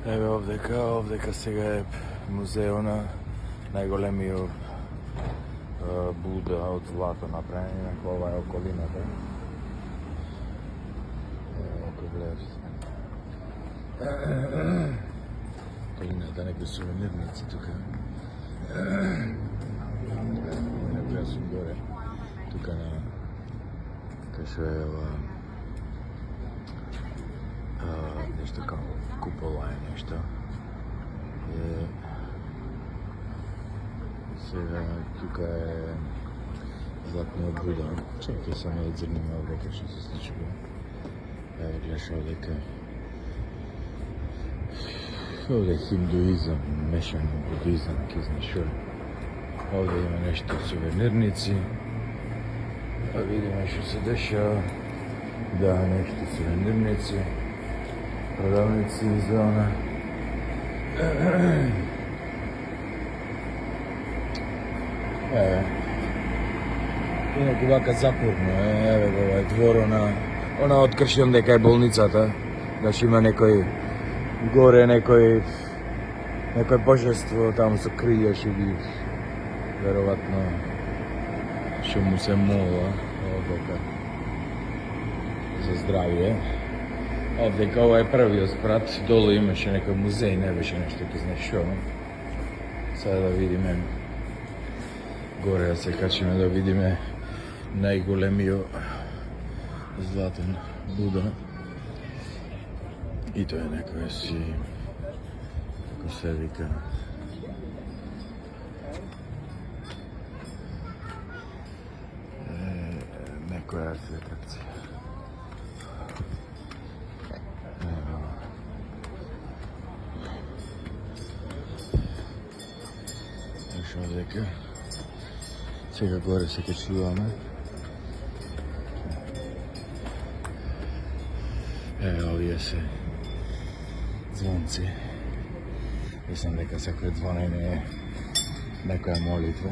Еве овдека сега е музео на најголемиот Буда од злато направен, на ова е околината. Ако гледаш околината, некои сувенирници тука. Некоја сум горе, тука на кај што е ова нешто као купола е нешто. Сега тука е златниот Буда. Чекај само да зрнеме овдека што се случува. Еве гледаш овдека. Овде е хиндуизам, мешан будизам, ке знаеш шо. Овде има нешто сувенирници. Да видиме што се дешава. Да, нешто сувенирници. Продавници за она. Инаку вака запурно, еве го ова двор, она откршен дека е болницата, значи има некој горе, некој божество таму со крилја што ги веројатно што му се мола овдека за здравје. Овдека ова е првиот спрат, долу имаше некој музеј, не беше нешто ке знаеш шо. Сега да видиме горе, да се качиме да видиме најголемиот златен Буда. И тоа е некоја си, како се вика, некоја архитекција. Овдека сега горе се качуваме. Еве овие се звонци. Мислам дека секој звонење е некоја молитва.